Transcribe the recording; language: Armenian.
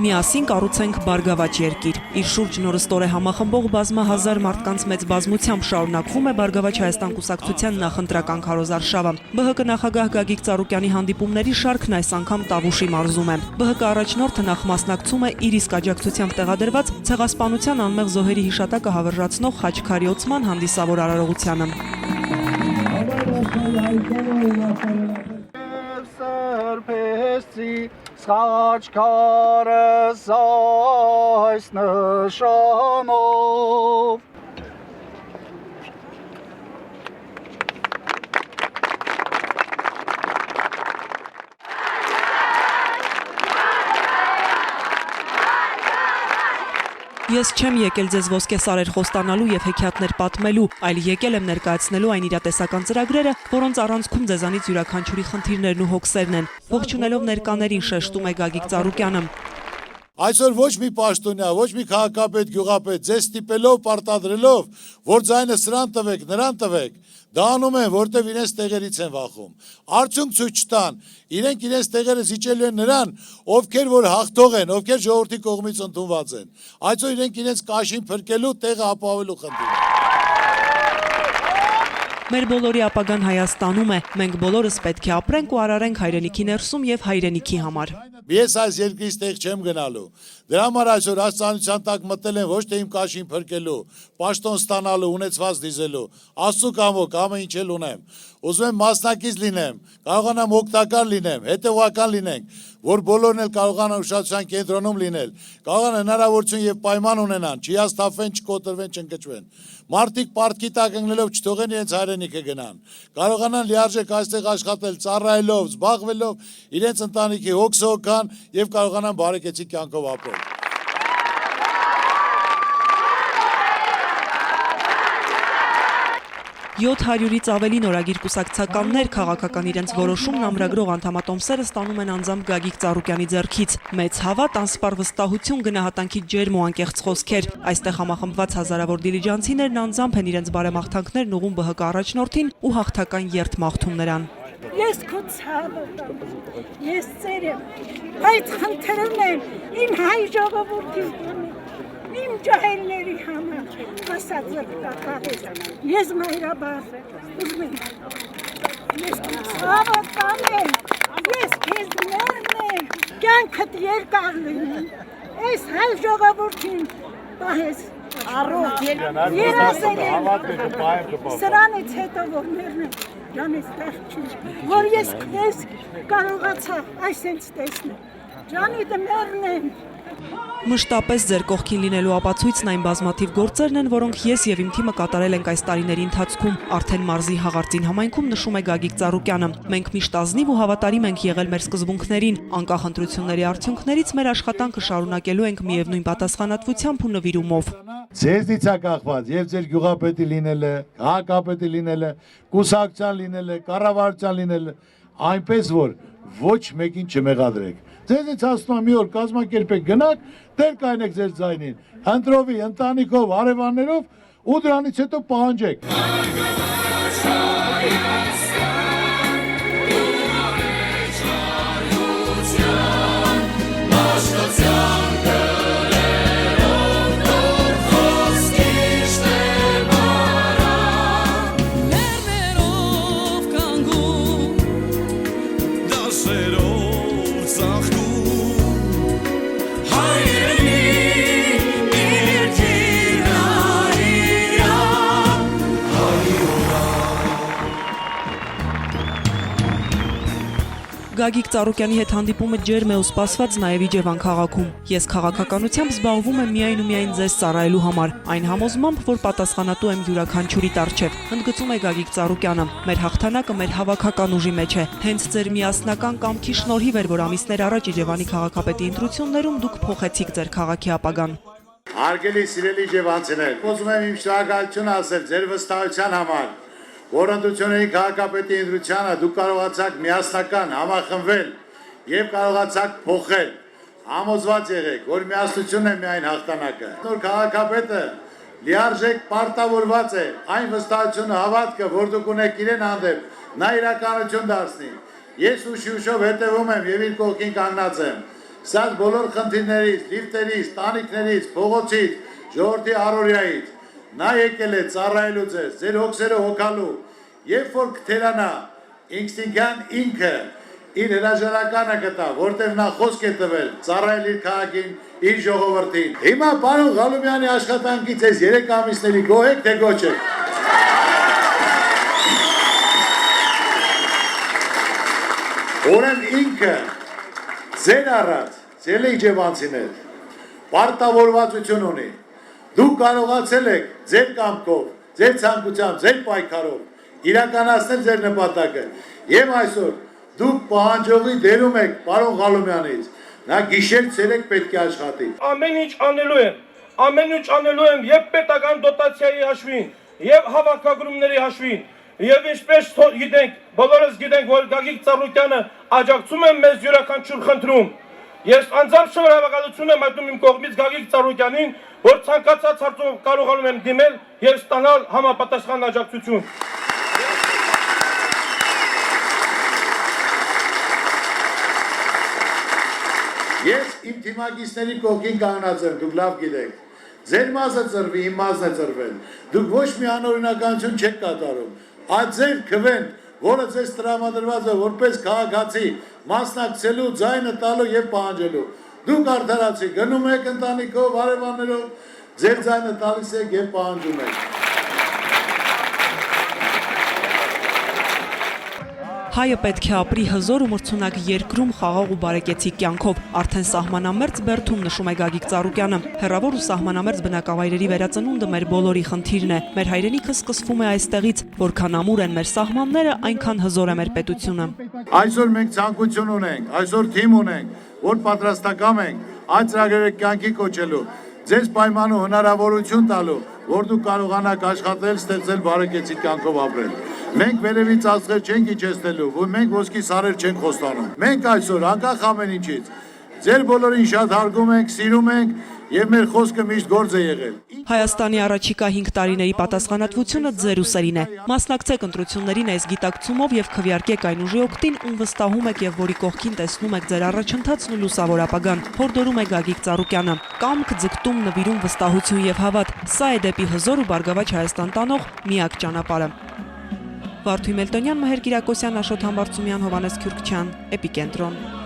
Միասին կառուցենք բարգավաճ երկիր։ Իր շուրջ նորստորե համախմբող բազմահազար մարդկանց մեծ բազմությամբ շարունակվում է Բարգավաճ Հայաստան կուսակցության նախընտրական քարոզարշավը։ ԲՀԿ նախագահ Գագիկ Ծառուկյանի հանդիպումների շարքն այս անգամ Տավուշի մարզում է։ ԲՀԿ առաջնորդը նախ մասնակցում է իր իսկ աջակցությամբ տեղադրված ցեղասպանության անմեղ զոհերի հիշատակը հավերժացնող Խաչքարի Օցման հանդիսավոր արարողությանը։ Խաչքարը այս նշանով Ես չեմ եկել ձեզ ոսկե սարեր խոստանալու եւ հեքիաթներ պատմելու, այլ եկել եմ ներկայացնելու այն իրատեսական ծրագրերը, որոնց առանցքում ձեզանից յուրաքանչյուրի խնդիրներն ու հոգսերն են։ Ողջունելով ներկաներին շեշտում է Գագիկ Ծառուկյանը։ Այսօր ոչ մի պաշտոնյա, ոչ մի քաղաքապետ, գյուղապետ ձեզ ստիպելով, պարտադրելով, որ ձայնը սրան տվեք, նրան տվեք, դա անում են, որտեվ իրենց տեղերից են վախում։ Արդյունք ցույց չտան, իրենք իրենց տեղերը զիջելու են նրան, ովքեր որ հաղթող են, ովքեր ժողովրդի կողմից ընդունված են։ Այսօր իրենք իրենց կաշին փրկելու, տեղը ապահովելու խնդիր են։ Մեր բոլորի ապագան Հայաստանում է, մենք բոլորս պետք է ապրենք ու արարենք հայրենիքի ներսում եւ հայրենիքի համար։ Ես այս երկրից տեղ չեմ գնալու։ Դրա համար այսօր աստանության տակ մտել են ոչ թե իմ կաշին փրկելու, պաշտոն ստանալու, ունեցված դիզելու, Աստծո կամոք ամեն ինչ էլ ունեմ։ Ուզում եմ մասնակից լինեմ, կարողանամ օգտակար լինեմ, հետևողական լինենք, որ բոլորն էլ կարողանան ուշադրության կենտրոնում լինել, կարողանան հնարավորություն եւ պայման ունենան, չհիասթափվեն, չկոտրվեն, չընկճվեն։ Մարդիկ պարտքի տակ ընկնելով չթողեն իրենց հայրենիքը գնան, կարողանան լիարժեք այստեղ աշխատել, ծառայելով, զբաղվելով, իրենց ընտանիքի հոգսը հոգան եւ կարողանան բարեկեցիկ կյանքով ապրել։ 700-ից ավելի նորագիր կուսակցականներ քաղաքական իրենց որոշումն ամրագրող անդամատոմսերը ստանում են անձամբ Գագիկ Ծառուկյանի ձեռքից։ Մեծ հավատ, անսպար վստահություն, գնահատանքի ջերմ ու անկեղծ խոսքեր։ Այստեղ համախմբված հազարավոր դիլիջանցիներն անձամբ են իրենց բարեմաղթանքներն ուղղում ԲՀԿ առաջնորդին ու հաղթական երթ մաղթում նրան։ Ես քո ցավը տամ, ես ծեր եմ, բայց խնդրում եմ իմ հայ ժողովրդի, իմ ջահելների համար, ասած զրկակաղեր, ես մայրաբար, ուզում եմ, ես քո ցավը տամ, ես քեզ ներն եմ, կյանքդ երկար լինի, այս հայ ժողովրդին պահես, առողջ երազել եմ, սրանից հետո որ ներն եմ, Ջանից տեղ որ ես քեզ կարողացա այսենց տեսնել, Ջանի դմերն եմ։ Մշտապես ձեր կողքին լինելու ապացույցն այն բազմաթիվ գործերն են, որոնք ես եւ իմ թիմը կատարել ենք այս տարիների ընթացքում, արդեն մարզի հաղարծին համայնքում նշում է Գագիկ Ծառուկյանը։ Մենք միշտ ազնիվ ու հավատարիմ ենք եղել մեր սկզբունքներին, անկախ ընտրությունների արդյունքներից մեր աշխատանքը շարունակելու ենք միևնույն պատասխանատվությամբ ու նվիրումով։ Ձեզնից է կախված եւ ձեր գյուղապետի լինելը, քաղաքապետի լինելը, կուսակցության լինելը, կառավարության լինելը, այնպես որ ոչ մեկին չմեղադրեք։ Ձեզնից ասում եմ մի օր կազմակերպեք գնաք, դեր կայնեք ձեր ձայնին, ընտրովի, ընտանիքով, հարևաններով ու դրանից հետո պահանջեք։ Գագիկ Ծառուկյանի հետ հանդիպումը ջերմ է ու սպասված նաև Իջևան քաղաքում։ Ես քաղաքականությամբ զբաղվում եմ միայն ու միայն ձեզ ծառայելու համար, այն համոզմամբ, որ պատասխանատու եմ յուրաքանչյուրի առջև, ընդգծում է Գագիկ Ծառուկյանը։ Մեր հաղթանակը մեր հավաքական ուժի մեջ է։ Հենց ձեր միասնական կամքի շնորհիվ էր, որ ամիսներ առաջ Իջևանի քաղաքապետի ընտրություններում դուք փոխեցիք ձեր քաղաքի ապագան։ Հարգելի սիրելի իջևանցիներ, ուզում եմ իմ շնորհակալությունը ասել ձեր վստահության համար, որ ընտրությունների քաղաքապետի ընտրությանը դուք կարողացաք միասնական համախմբվել եւ կարողացաք փոխել։ Համոզված եղեք, որ միասնությունն է միայն հաղթանակը։ Նոր քաղաքապետը լիարժեք պարտավորված է այն վստահությունը, հավատքը, որ դուք ունեք իրեն հանդեպ, նա իրականություն դարձնի։ Ես ուշի ուշով հետևում եմ եւ իր կողքին կանգնած եմ։ Սա բոլոր խնդիրներից, լիֆտերից, տանիքներից, փողոցից, ժողովրդի առօրյայից նա եկել է ծառայելու ձեզ, ձեր հոգսերը հոգալու, երբ որ կթերանա ինքնին ինքը իր հրաժարականը կտա, որտեղ նա խոսք է տվել, ծառայել իր քաղաքին, իր ժողովրդին։ Հիմա պարոն Ղալումյանի աշխատանքից այս 3 ամիսների գոհ եք, թե գոհ չեք։ Ուրեմն ինքը ձեր առած, ձեր իջևանցիներ, պարտավորվածություն ունի։ Դուք կարողացել եք ձեր կամքով, ձեր ցանկությամբ, ձեր պայքարով իրականացնել ձեր նպատակը։ Եվ այսօր դուք պահանջողի դերում եք պարոն Ղալումյանից, նա գիշեր ցերեկ պետք է աշխատի։ Ամեն ինչ անելու եմ եւ պետական դոտացիայի հաշվին, եւ հավաքագրումների հաշվին, եւ ինչպես գիտենք, բոլորս գիտենք, որ Գագիկ Ծառուկյանը աջակցում է մեզ յուրաքանչյուր խնդրում։ Ես անձամբ շնորհավորություն եմ հայտնում իմ կողմից Գագիկ Ծառուկյանին, որ ցանկացած հարցում կարողանում եմ դիմել եւ ստանալ համապատասխան աջակցություն։ Ես իմ թիմակիցների կողքին կանգնած եմ, դուք լավ գիտեք։ Ձեր մասը ծրվի, իմ մասն է ծրվել։ Դուք ոչ մի անօրինականություն չեք կատարում։ Այդ ձեր քվեն, որը ձեզ տրամադրված է որպես քաղաքացի, մասնակցելու, ձայնը տալու եւ պահանջելու։ Դուք արդարացի, գնում եք ընտանիքով, հարևաններով, ձեր ձայնը տալիս եք եւ պահանջում եք։ Հայը պետք է ապրի հզոր ու մրցունակ երկրում խաղաղ ու բարեկեցիկ կյանքով, արդեն սահմանամերձ բերդում նշում է Գագիկ Ծառուկյանը։ Հեռավոր ու սահմանամերձ բնակավայրերի վերածնունդը մեր բոլորի խնդիրն է։ Մեր հայրենիքը սկսվում է այստեղից, որքան ամուր են մեր սահմանները, այնքան հզոր է մեր պետությունը։ Այսօր մենք ցանկություն ունենք, այսօր թիմ ունենք, որ պատրաստակամ ենք այդ ծրագրերը կյանքի կոչելու, ձեզ պայմանու հնարավորություն տալու, որ դուք կարողանաք աշխատել, ստեղծել բարեկեցիկ կյանքով ապրել։ Մենք վերևից աստղեր չենք իջեցնելու, որ մենք ոսկի սարեր չենք խոստանում։ Մենք այսօր անկախ ամեն ինչից ձեր բոլորին շատ հարգում ենք, սիրում ենք եւ մեր խոսքը միշտ գործ է եղել։ Հայաստանի առաջիկա 5 տարիների պատասխանատվությունը ձեր ուսերին է։ Մասնակցեք ընտրություններին այս գիտակցումով եւ քվեարկեք այն ուժի օգտին, ում վստահում եք եւ որի կողքին տեսնում եք ձեր առաջընթացն ու լուսավոր ապագան։ Հորդորում է Գագիկ Ծառուկյանը։ Կամք, ձգտում, նվիրում, վստահություն եւ հավատ։ Սա է դեպի հզոր ու բարգավաճ Հայաստան տանող միակ ճանապարհը։ Վարդուհի Մելտոնյան, Մհեր Կիրակոսյան, Աշոտ Համբարձումյան, Հովանես Քյուրքչյան, Էպիկենտրոն։